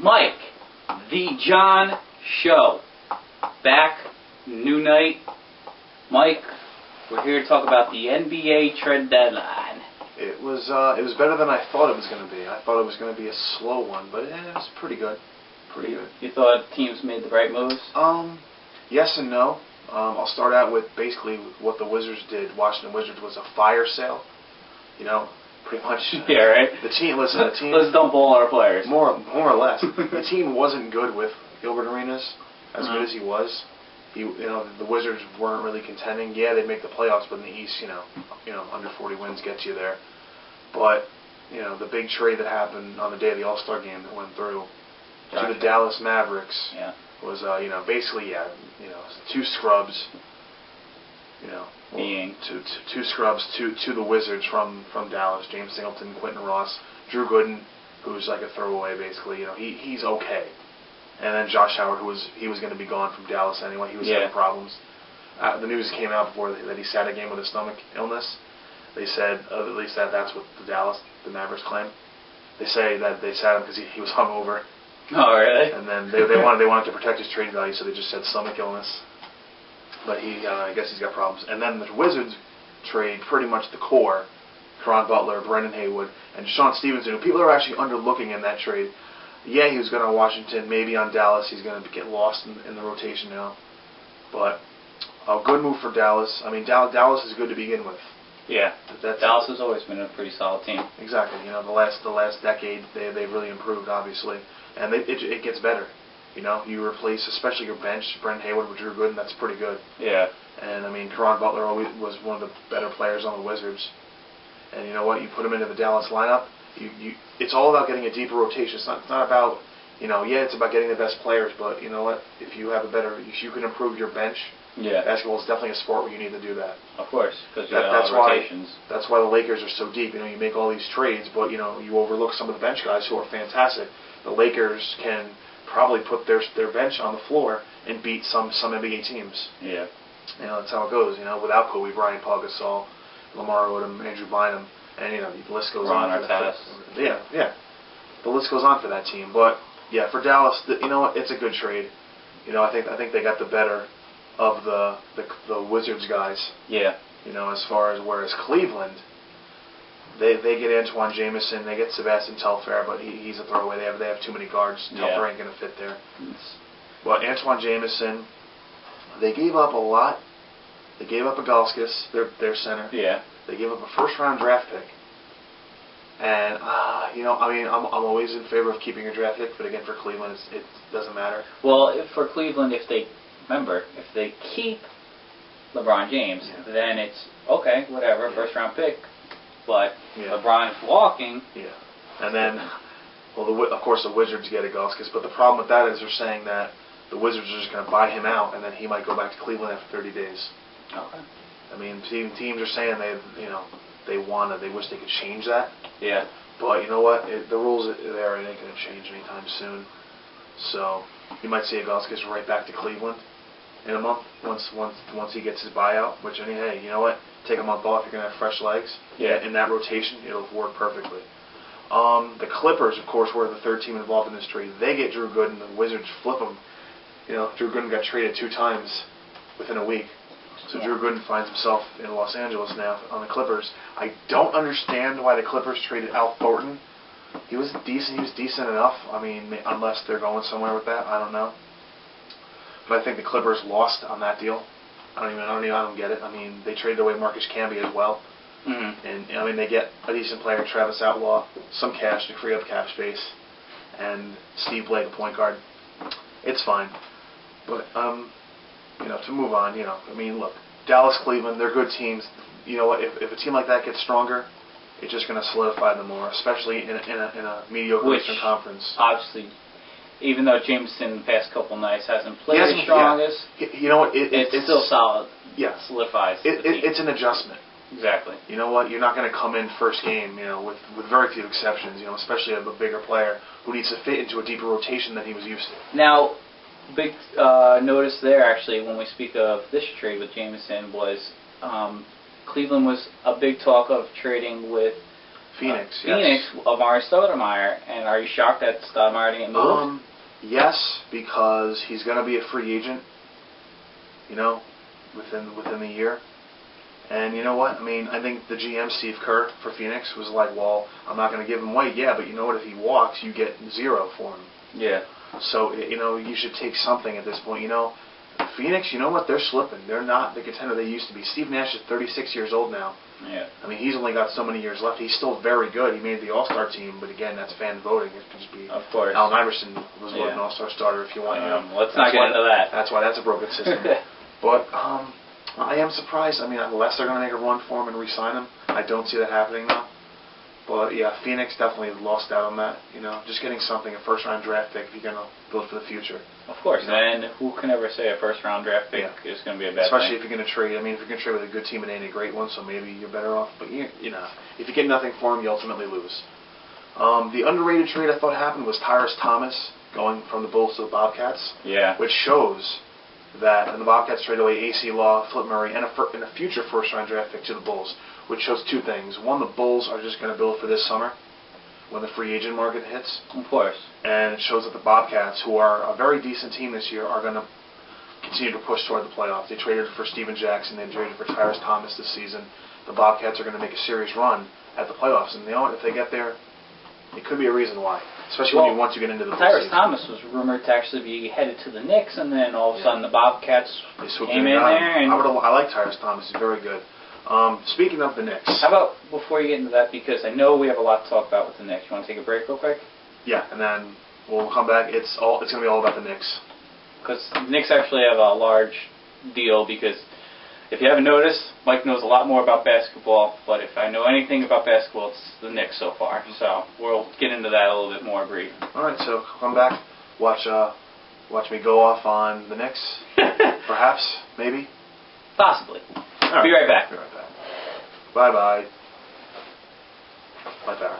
Mike, the John Show. Back, new night. Mike, we're here to talk about the NBA trade deadline. It was better than I thought it was going to be. I thought it was going to be a slow one, but it was pretty good. Pretty good. You thought teams made the right moves? Yes and no. I'll start out with basically what the Wizards did. Washington Wizards was a fire sale. You know, pretty much. Yeah, right. The team. Listen, the team. Let's dump all our players. More or less. The team wasn't good with Gilbert Arenas. As good as he was, the Wizards weren't really contending. Yeah, they'd make the playoffs, but in the East, under 40 wins gets you there. But the big trade that happened on the day of the All-Star game that went through to the Dallas Mavericks was, basically, two scrubs. Being two scrubs to the Wizards from Dallas. James Singleton, Quentin Ross, Drew Gooden, who's like a throwaway basically. He's okay. And then Josh Howard, who was going to be gone from Dallas anyway. He was having problems. The news came out before that he sat a game with a stomach illness. They said, at least that's what the Mavericks claim. They say that they sat him because he was hungover. Oh, really? And then they wanted to protect his trade value, so they just said stomach illness. But I guess he's got problems. And then the Wizards trade pretty much the core: Caron Butler, Brendan Haywood, and Sean Stevenson, who people are actually underlooking in that trade. Yeah, he was going to Washington, maybe on Dallas. He's going to get lost in the rotation now. But a good move for Dallas. I mean, Dallas is good to begin with. Yeah, Dallas has always been a pretty solid team. Exactly. The last decade, they've really improved, obviously. And it gets better. You replace, especially your bench, Brendan Haywood with Drew Gooden, that's pretty good. Yeah. And, Caron Butler always was one of the better players on the Wizards. And you know what? You put him into the Dallas lineup. It's all about getting a deeper rotation. It's not about, it's about getting the best players, but you know what? If you can improve your bench, basketball is definitely a sport where you need to do that. Of course, because that's rotations. That's why the Lakers are so deep. You make all these trades, but you overlook some of the bench guys who are fantastic. The Lakers can probably put their bench on the floor and beat some NBA teams. Yeah. That's how it goes. Without Kobe Bryant, Paul Gasol, Lamar Odom, Andrew Bynum. And the list goes on. Yeah. The list goes on for that team. But yeah, for Dallas, it's a good trade. I think they got the better of the Wizards guys. Yeah. As far as whereas Cleveland, they get Antoine Jamison, they get Sebastian Telfair, but he's a throwaway. They have too many guards. Telfair ain't gonna fit there. But Antoine Jamison, they gave up a lot. They gave up Agalskis, their center. Yeah. They gave up a first-round draft pick. And, I'm always in favor of keeping a draft pick, but again, for Cleveland, it doesn't matter. Well, for Cleveland, if they keep LeBron James, then it's, okay, whatever, first-round pick. But LeBron's walking. Yeah. And then, of course, the Wizards get Agalskis, but the problem with that is they're saying that the Wizards are just going to buy him out, and then he might go back to Cleveland after 30 days. Okay. Teams are saying they wish they could change that. Yeah. But you know what? The rules there ain't going to change anytime soon. So you might see Agalskis right back to Cleveland in a month once he gets his buyout. Which hey, you know what? Take a month off. You're going to have fresh legs. Yeah. In that rotation, it'll work perfectly. The Clippers, of course, were the third team involved in this trade. They get Drew Gooden. The Wizards flip him. Drew Gooden got traded 2 times within a week. So Drew Gooden finds himself in Los Angeles now on the Clippers. I don't understand why the Clippers traded Al Thornton. He was decent. He was decent enough. Unless they're going somewhere with that, I don't know. But I think the Clippers lost on that deal. I don't get it. They traded away Marcus Camby as well. Mm-hmm. And they get a decent player, Travis Outlaw, some cash to free up cap space, and Steve Blake, a point guard. It's fine. But to move on, look, Dallas, Cleveland, they're good teams. You know what? If a team like that gets stronger, it's just going to solidify them more, especially in a mediocre Eastern Conference. Obviously, even though Jameson the past couple nights hasn't played the strongest, you know what? It's still solid. Yeah, solidifies. It's an adjustment. Exactly. You know what? You're not going to come in first game, with very few exceptions. Especially a bigger player who needs to fit into a deeper rotation than he was used to. Now, big notice there, actually, when we speak of this trade with Jameson, was Cleveland was a big talk of trading with Phoenix, Phoenix, yes. Amari Stoudemire, and are you shocked that Stoudemire didn't move? Yes, because he's going to be a free agent, within the year. And you know what? I mean, I think the GM, Steve Kerr, for Phoenix was like, well, I'm not going to give him away. Yeah, but you know what? If he walks, you get 0 for him. Yeah. So, you should take something at this point. Phoenix, you know what? They're slipping. They're not the contender they used to be. Steve Nash is 36 years old now. Yeah. I mean, he's only got so many years left. He's still very good. He made the All-Star team, but again, that's fan voting. It could just be. Of course. Allen Iverson was an All-Star starter if you want. Let's not get into that. That's why that's a broken system. But I am surprised. I mean, unless they're going to make a run for him and re-sign him, I don't see that happening now. But yeah, Phoenix definitely lost out on that. Just getting something, a first-round draft pick, if you're going to build for the future. Of course, and who can ever say a first-round draft pick is going to be a bad Especially thing? if you're going to trade. I mean, if you're going to trade with a good team, it ain't a great one, so maybe you're better off. But if you get nothing for him, you ultimately lose. The underrated trade I thought happened was Tyrus Thomas going from the Bulls to the Bobcats. Yeah. Which shows that, and the Bobcats traded away A.C. Law, Flip Murray, and a future first-round draft pick to the Bulls, which shows two things. One, the Bulls are just going to build for this summer when the free agent market hits. Of course. And it shows that the Bobcats, who are a very decent team this year, are going to continue to push toward the playoffs. They traded for Steven Jackson. They traded for Tyrus Thomas this season. The Bobcats are going to make a serious run at the playoffs. And if they get there, it could be a reason why. Especially once you get into the Tyrus postseason. Thomas was rumored to actually be headed to the Knicks, and then all of a sudden the Bobcats came in there. And I like Tyrus Thomas. He's very good. Speaking of the Knicks. How about, before you get into that, because I know we have a lot to talk about with the Knicks, you want to take a break real quick? Yeah, and then we'll come back. It's going to be all about the Knicks. Because the Knicks actually have a large deal, because if you haven't noticed, Mike knows a lot more about basketball, but if I know anything about basketball, it's the Knicks so far. So we'll get into that a little bit more brief. All right, so come back, watch me go off on the Knicks, perhaps, maybe? Possibly. All right. Be right back. Be right back. Bye-bye. Bye, Barry.